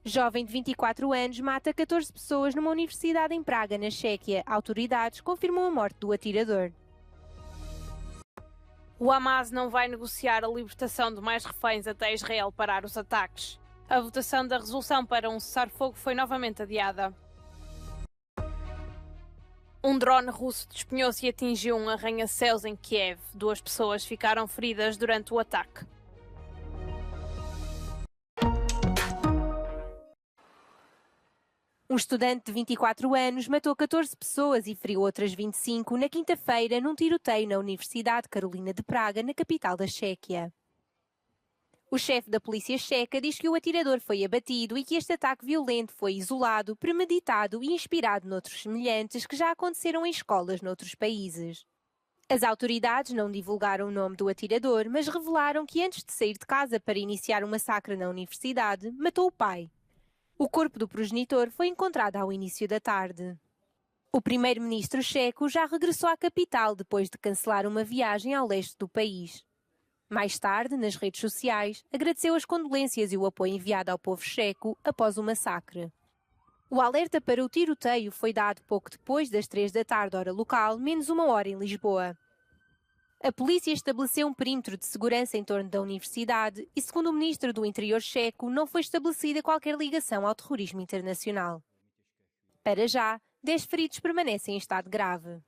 Jovem de 24 anos mata 14 pessoas numa universidade em Praga, na Chequia. Autoridades confirmam a morte do atirador. O Hamas não vai negociar a libertação de mais reféns até Israel parar os ataques. A votação da resolução para um cessar-fogo foi novamente adiada. Um drone russo despenhou-se e atingiu um arranha-céus em Kiev. 2 pessoas ficaram feridas durante o ataque. Um estudante de 24 anos matou 14 pessoas e feriu outras 25 na quinta-feira num tiroteio na Universidade Carolina de Praga, na capital da Chequia. O chefe da polícia checa diz que o atirador foi abatido e que este ataque violento foi isolado, premeditado e inspirado noutros semelhantes que já aconteceram em escolas noutros países. As autoridades não divulgaram o nome do atirador, mas revelaram que antes de sair de casa para iniciar um massacre na universidade, matou o pai. O corpo do progenitor foi encontrado ao início da tarde. O primeiro-ministro checo já regressou à capital depois de cancelar uma viagem ao leste do país. Mais tarde, nas redes sociais, agradeceu as condolências e o apoio enviado ao povo checo após o massacre. O alerta para o tiroteio foi dado pouco depois das 3 da tarde, hora local, menos 1 hora em Lisboa. A polícia estabeleceu um perímetro de segurança em torno da universidade e, segundo o ministro do Interior checo, não foi estabelecida qualquer ligação ao terrorismo internacional. Para já, 10 feridos permanecem em estado grave.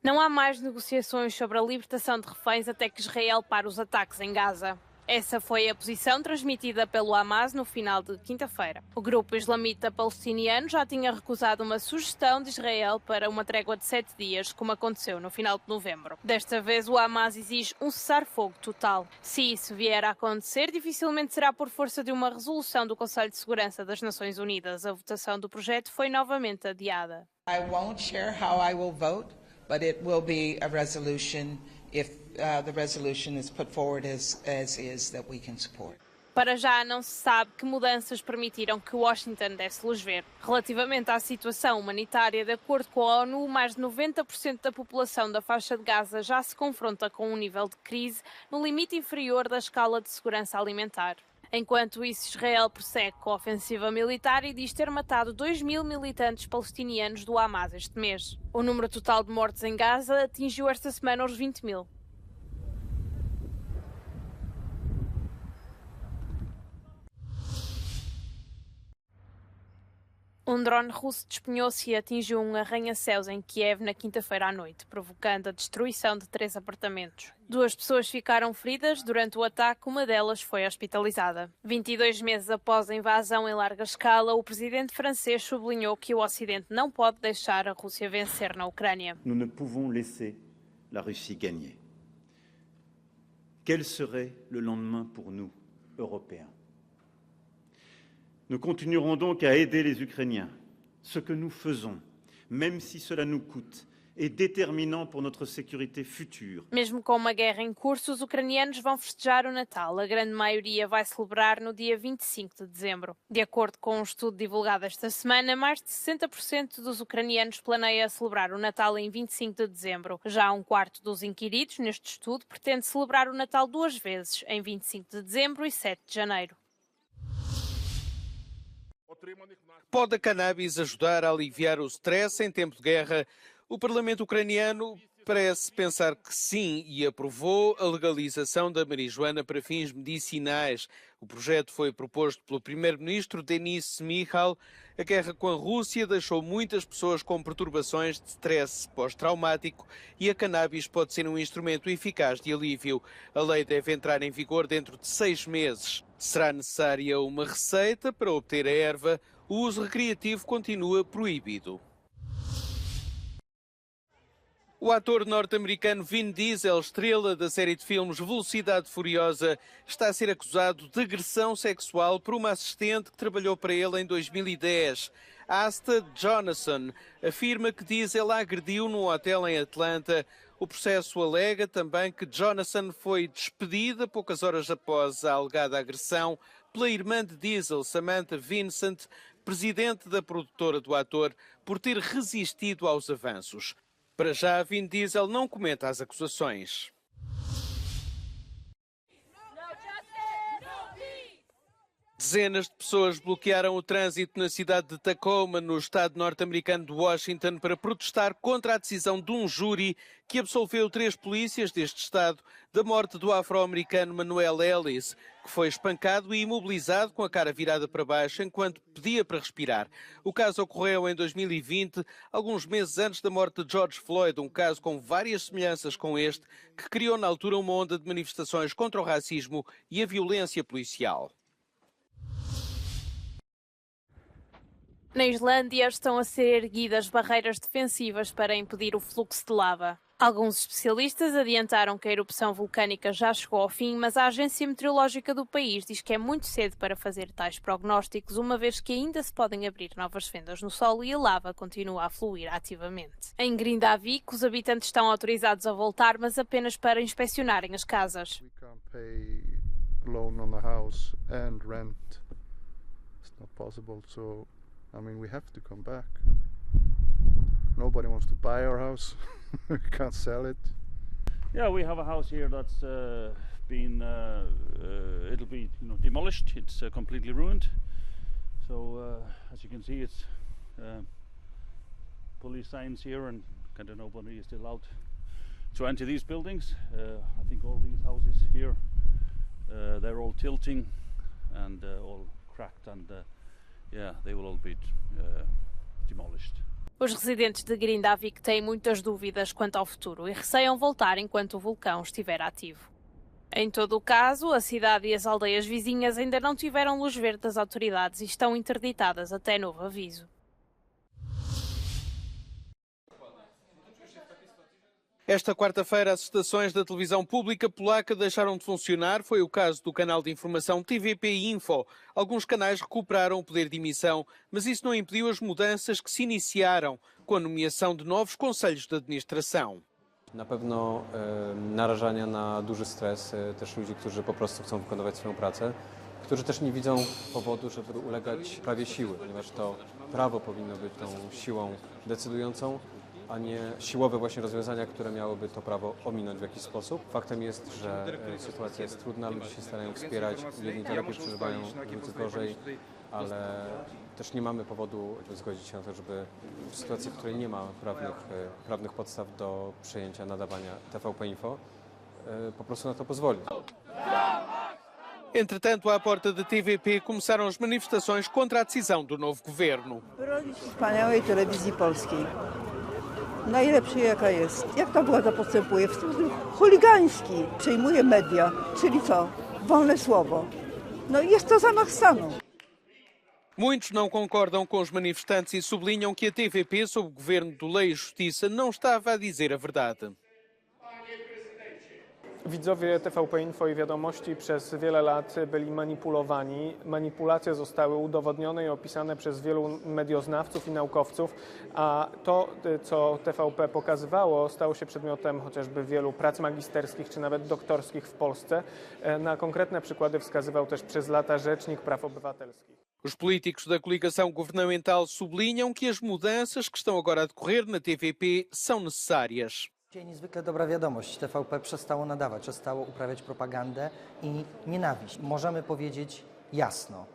Não há mais negociações sobre a libertação de reféns até que Israel pare os ataques em Gaza. Essa foi a posição transmitida pelo Hamas no final de quinta-feira. O grupo islamita palestiniano já tinha recusado uma sugestão de Israel para uma trégua de 7 dias, como aconteceu no final de novembro. Desta vez, o Hamas exige um cessar-fogo total. Se isso vier a acontecer, dificilmente será por força de uma resolução do Conselho de Segurança das Nações Unidas. A votação do projeto foi novamente adiada. I won't share how I will vote, but it will be a resolution if the resolution is put forward as is that we can support. Para já não se sabe que mudanças permitiram que Washington desse luz verde. Relativamente à situação humanitária, de acordo com a ONU, mais de 90% da população da faixa de Gaza já se confronta com um nível de crise no limite inferior da escala de segurança alimentar. Enquanto isso, Israel prossegue com a ofensiva militar e diz ter matado 2.000 militantes palestinianos do Hamas este mês. O número total de mortes em Gaza atingiu esta semana os 20.000. Um drone russo despenhou-se e atingiu um arranha-céus em Kiev na quinta-feira à noite, provocando a destruição de 3 apartamentos. 2 pessoas ficaram feridas durante o ataque, uma delas foi hospitalizada. 22 meses após a invasão em larga escala, o presidente francês sublinhou que o Ocidente não pode deixar a Rússia vencer na Ucrânia. Nous ne pouvons laisser la Russie gagner. Quel serait le lendemain pour nous, Européens? Nous continuerons donc à aider les Ukrainiens. Ce que nous faisons, même si cela nous coûte, est déterminant pour notre sécurité future. Mesmo com uma guerra em curso, os ucranianos vão festejar o Natal. A grande maioria vai celebrar no dia 25 de dezembro. De acordo com um estudo divulgado esta semana, mais de 60% dos ucranianos planeia celebrar o Natal em 25 de dezembro. Já um quarto dos inquiridos neste estudo pretende celebrar o Natal 2 vezes, em 25 de dezembro e 7 de janeiro. Pode a cannabis ajudar a aliviar o stress em tempo de guerra? O Parlamento ucraniano parece pensar que sim e aprovou a legalização da marijuana para fins medicinais. O projeto foi proposto pelo primeiro-ministro Denis Shmyhal. A guerra com a Rússia deixou muitas pessoas com perturbações de stress pós-traumático e a cannabis pode ser um instrumento eficaz de alívio. A lei deve entrar em vigor dentro de 6 meses. Será necessária uma receita para obter a erva. O uso recreativo continua proibido. O ator norte-americano Vin Diesel, estrela da série de filmes Velocidade Furiosa, está a ser acusado de agressão sexual por uma assistente que trabalhou para ele em 2010. Asta Jonasson afirma que Diesel a agrediu num hotel em Atlanta. O processo alega também que Jonasson foi despedida poucas horas após a alegada agressão pela irmã de Diesel, Samantha Vincent, presidente da produtora do ator, por ter resistido aos avanços. Para já, Vin Diesel não comenta as acusações. Dezenas de pessoas bloquearam o trânsito na cidade de Tacoma, no estado norte-americano de Washington, para protestar contra a decisão de um júri que absolveu 3 polícias deste estado da morte do afro-americano Manuel Ellis, que foi espancado e imobilizado com a cara virada para baixo enquanto pedia para respirar. O caso ocorreu em 2020, alguns meses antes da morte de George Floyd, um caso com várias semelhanças com este, que criou na altura uma onda de manifestações contra o racismo e a violência policial. Na Islândia estão a ser erguidas barreiras defensivas para impedir o fluxo de lava. Alguns especialistas adiantaram que a erupção vulcânica já chegou ao fim, mas a agência meteorológica do país diz que é muito cedo para fazer tais prognósticos, uma vez que ainda se podem abrir novas fendas no solo e a lava continua a fluir ativamente. Em Grindavik, os habitantes estão autorizados a voltar, mas apenas para inspecionarem as casas. I mean, we have to come back. Nobody wants to buy our house. We can't sell it. Yeah, we have a house here that's been it'll be demolished. It's completely ruined. So as you can see, it's police signs here, and kind of nobody is allowed to enter these buildings. I think all these houses here, they're all tilting and all cracked, and yeah, they will all be demolished. Os residentes de Grindavik têm muitas dúvidas quanto ao futuro e receiam voltar enquanto o vulcão estiver ativo. Em todo o caso, a cidade e as aldeias vizinhas ainda não tiveram luz verde das autoridades e estão interditadas até novo aviso. Esta quarta-feira, as estações da televisão pública polaca deixaram de funcionar. Foi o caso do canal de informação TVP Info. Alguns canais recuperaram o poder de emissão, mas isso não impediu as mudanças que se iniciaram com a nomeação de novos conselhos de administração. Na pewno narażania na duży stres też ludzi, którzy po prostu chcą wykonywać swoją pracę, którzy też nie widzą powodu, żeby ulegać prawie siły, ponieważ to prawo powinno być tą siłą decydującą, a nie siłowe właśnie rozwiązania, które miałyby to prawo ominąć w jakiś sposób. Faktem jest, że sytuacja jest trudna, ludzie się starają wspierać, jedni to lepiej przeżywają, drudzy gorzej, ale też nie mamy powodu zgodzić się na to, żeby w sytuacji, w której nie ma prawnych podstaw do przejęcia nadawania TVP Info, po prostu na to pozwolić. Entretanto, à porta da TVP começaram as manifestações contra a decisão do novo governo. Bronić wspaniałej telewizji polskiej. Najlepszej jaka jest. Jak ta władza postępuje? W sposób chuligański przejmuje media, czyli co? Wolne słowo. No i jest to zamach stanu. Muitos não concordam com os manifestantes e sublinham que a TVP, sob o governo do Lei e Justiça, não estava a dizer a verdade. Widzowie TVP Info i Wiadomości przez wiele lat byli manipulowani. Manipulacje zostały udowodnione i opisane przez wielu medioznawców i naukowców, a to, co TVP pokazywało, stało się przedmiotem chociażby wielu prac magisterskich czy nawet doktorskich w Polsce. Na konkretne przykłady wskazywał też przez lata Rzecznik Praw Obywatelskich. Os políticos da coligação governamental sublinham que as mudanças que estão agora a decorrer na TVP são necessárias. Niezwykle dobra wiadomość. TVP przestało nadawać, przestało uprawiać propagandę i nienawiść. Możemy powiedzieć jasno,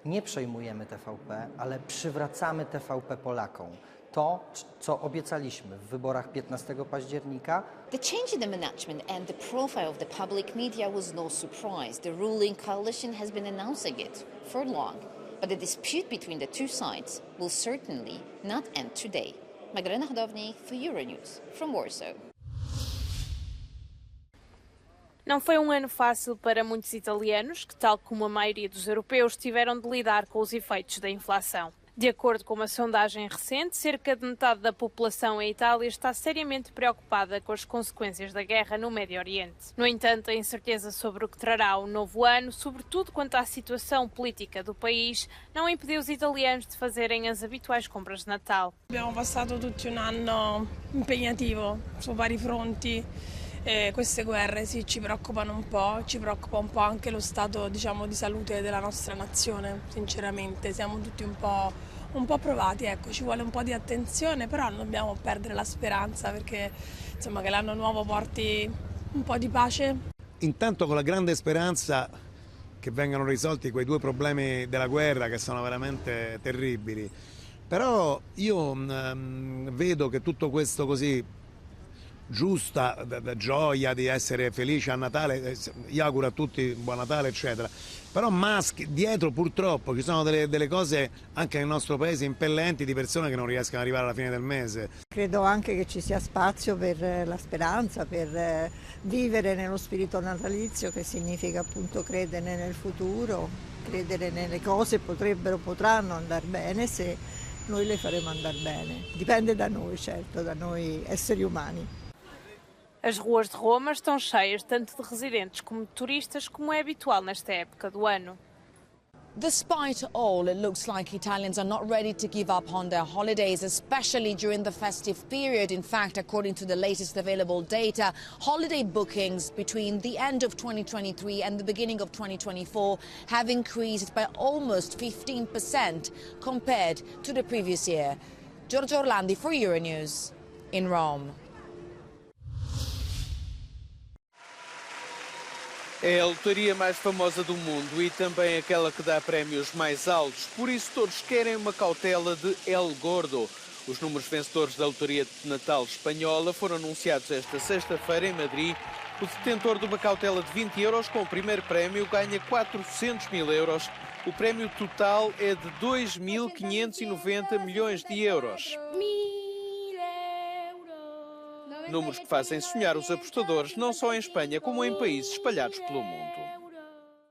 nie przejmujemy TVP, ale przywracamy TVP Polakom. To, co obiecaliśmy w wyborach 15 października. The change in the management and the profile of the public media was no surprise. The ruling coalition has been announcing it for long. But the dispute between the two sides will certainly not end today. Magdalena Hodownik for Euronews, from Warsaw. Não foi um ano fácil para muitos italianos, que, tal como a maioria dos europeus, tiveram de lidar com os efeitos da inflação. De acordo com uma sondagem recente, cerca de metade da população em Itália está seriamente preocupada com as consequências da guerra no Médio Oriente. No entanto, a incerteza sobre o que trará o novo ano, sobretudo quanto à situação política do país, não impediu os italianos de fazerem as habituais compras de Natal. Abbiamo passato tutti un anno impegnativo su vari fronti. Queste guerre sì, ci preoccupano un po', ci preoccupa un po' anche lo stato, diciamo, di salute della nostra nazione, sinceramente siamo tutti un po' provati, ecco, ci vuole un po' di attenzione, però non dobbiamo perdere la speranza perché insomma che l'anno nuovo porti un po' di pace. Intanto con la grande speranza che vengano risolti quei due problemi della guerra che sono veramente terribili. Però io vedo che tutto questo così, giusta gioia di essere felici a Natale, io auguro a tutti buon Natale eccetera, però dietro purtroppo ci sono delle cose anche nel nostro paese impellenti di persone che non riescono ad arrivare alla fine del mese. Credo anche che ci sia spazio per la speranza, per vivere nello spirito natalizio, che significa appunto credere nel futuro, credere nelle cose potranno andare bene se noi le faremo andare bene. Dipende da noi, certo, da noi esseri umani. As ruas de Roma estão cheias tanto de residentes como de turistas, como é habitual nesta época do ano. Despite all, it looks like Italians are not ready to give up on their holidays, especially during the festive period. In fact, according to the latest available data, holiday bookings between the end of 2023 and the beginning of 2024 have increased by almost 15% compared to the previous year. Giorgio Orlandi for Euronews in Rome. É a lotaria mais famosa do mundo e também aquela que dá prémios mais altos. Por isso todos querem uma cautela de El Gordo. Os números vencedores da lotaria de Natal espanhola foram anunciados esta sexta-feira em Madrid. O detentor de uma cautela de 20 euros com o primeiro prémio ganha 400 mil euros. O prémio total é de 2.590 milhões de euros. Números que fazem sonhar os apostadores não só em Espanha como em países espalhados pelo mundo.